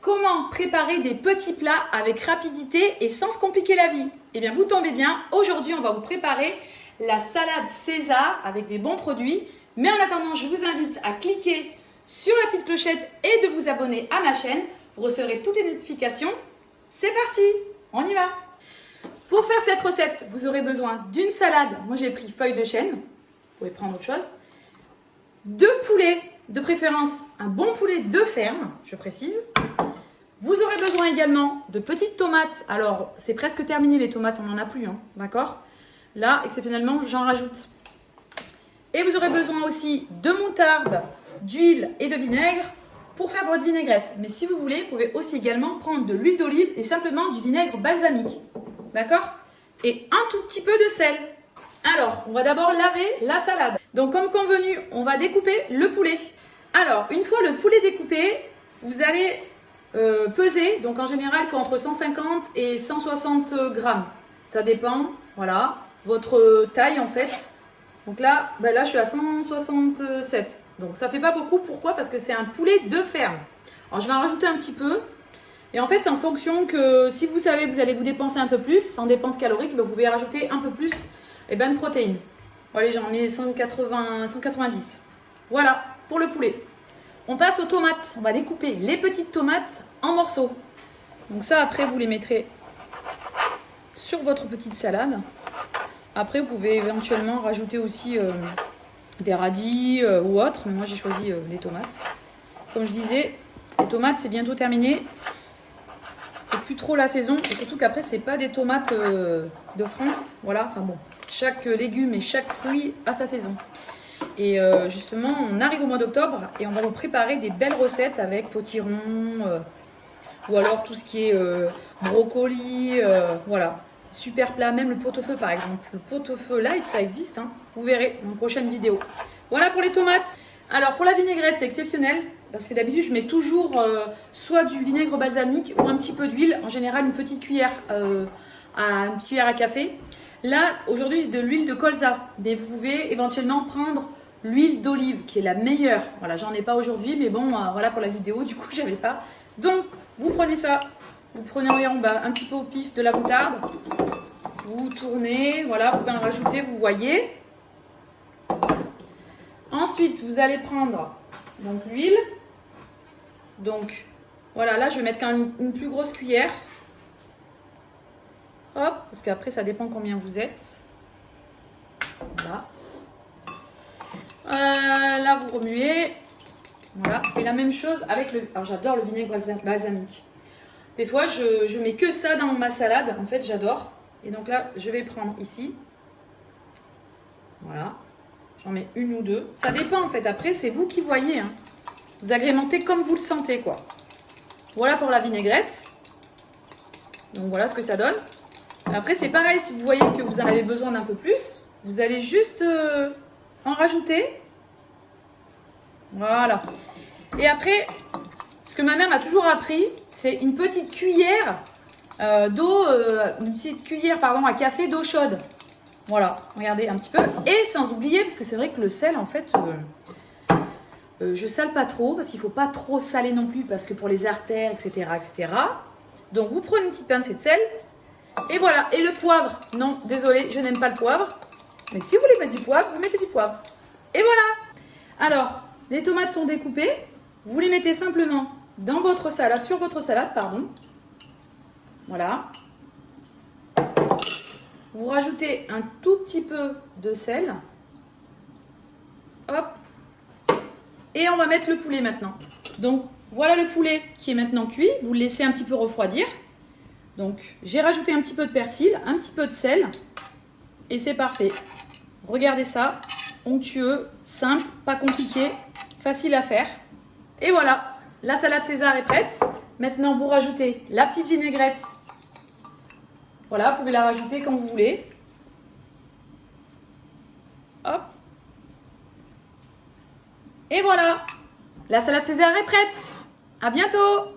Comment préparer des petits plats avec rapidité et sans se compliquer la vie? Eh bien, vous tombez bien, aujourd'hui, on va vous préparer la salade César avec des bons produits. Mais en attendant, je vous invite à cliquer sur la petite clochette et de vous abonner à ma chaîne. Vous recevrez toutes les notifications. C'est parti, on y va! Pour faire cette recette, vous aurez besoin d'une salade. Moi, j'ai pris feuilles de chêne. Vous pouvez prendre autre chose. 2 poulets, de préférence un bon poulet de ferme, je précise. Vous aurez besoin également de petites tomates. Alors, c'est presque terminé les tomates, on n'en a plus, hein, d'accord? Là, exceptionnellement, j'en rajoute. Et vous aurez besoin aussi de moutarde, d'huile et de vinaigre pour faire votre vinaigrette. Mais si vous voulez, vous pouvez aussi également prendre de l'huile d'olive et simplement du vinaigre balsamique. D'accord? Et un tout petit peu de sel. Alors, on va d'abord laver la salade. Donc, comme convenu, on va découper le poulet. Alors, une fois le poulet découpé, vous allez peser. Donc, en général, il faut entre 150 et 160 grammes. Ça dépend, voilà, votre taille en fait. Donc là, là, je suis à 167. Donc, ça fait pas beaucoup. Pourquoi? Parce que c'est un poulet de ferme. Alors, je vais en rajouter un petit peu. Et en fait, c'est en fonction que si vous savez que vous allez vous dépenser un peu plus en dépenses caloriques, vous pouvez rajouter un peu plus de protéines. Bon, allez, j'en mets 190. Voilà, pour le poulet. On passe aux tomates. On va découper les petites tomates en morceaux. Donc ça, après, vous les mettrez sur votre petite salade. Après, vous pouvez éventuellement rajouter aussi des radis ou autre. Mais moi, j'ai choisi les tomates. Comme je disais, les tomates, c'est bientôt terminé. C'est plus trop la saison. Et surtout qu'après, c'est pas des tomates de France. Voilà, enfin bon. Chaque légume et chaque fruit a sa saison. Et justement, on arrive au mois d'octobre et on va vous préparer des belles recettes avec potiron ou alors tout ce qui est brocoli. Voilà, super plat. Même le pot-au-feu par exemple. Le pot-au-feu light, ça existe. Hein. Vous verrez dans une prochaine vidéo. Voilà pour les tomates. Alors pour la vinaigrette, c'est exceptionnel. Parce que d'habitude, je mets toujours soit du vinaigre balsamique ou un petit peu d'huile. En général, une petite cuillère à café. Là, aujourd'hui, j'ai de l'huile de colza. Mais vous pouvez éventuellement prendre l'huile d'olive, qui est la meilleure. Voilà, j'en ai pas aujourd'hui, mais bon, voilà pour la vidéo, du coup, j'avais pas. Donc, vous prenez ça. Vous prenez environ un petit peu au pif de la moutarde. Vous tournez, voilà, vous pouvez en rajouter, vous voyez. Ensuite, vous allez prendre donc l'huile. Donc, voilà, là, je vais mettre quand même une plus grosse cuillère. Hop, parce qu'après, ça dépend combien vous êtes. Voilà. Là, vous remuez. Voilà. Et la même chose avec le... Alors, j'adore le vinaigre balsamique. Des fois, je mets que ça dans ma salade. En fait, j'adore. Et donc là, je vais prendre ici. Voilà. J'en mets une ou deux. Ça dépend, en fait. Après, c'est vous qui voyez. Hein. Vous agrémentez comme vous le sentez, quoi. Voilà pour la vinaigrette. Donc, voilà ce que ça donne. Après, c'est pareil, si vous voyez que vous en avez besoin d'un peu plus, vous allez juste en rajouter. Voilà. Et après, ce que ma mère m'a toujours appris, c'est une petite cuillère d'eau, une petite cuillère, pardon, à café d'eau chaude. Voilà, regardez un petit peu. Et sans oublier, parce que c'est vrai que le sel, en fait, je sale pas trop, parce qu'il ne faut pas trop saler non plus, parce que pour les artères, etc., etc. Donc, vous prenez une petite pincée de sel. Et voilà, et le poivre, non, désolé, je n'aime pas le poivre. Mais si vous voulez mettre du poivre, vous mettez du poivre. Et voilà. Alors, les tomates sont découpées. Vous les mettez simplement dans votre salade, sur votre salade, pardon. Voilà. Vous rajoutez un tout petit peu de sel. Hop. Et on va mettre le poulet maintenant. Donc, voilà le poulet qui est maintenant cuit. Vous le laissez un petit peu refroidir. Donc, j'ai rajouté un petit peu de persil, un petit peu de sel, et c'est parfait. Regardez ça, onctueux, simple, pas compliqué, facile à faire. Et voilà, la salade César est prête. Maintenant, vous rajoutez la petite vinaigrette. Voilà, vous pouvez la rajouter quand vous voulez. Hop. Et voilà, la salade César est prête. À bientôt!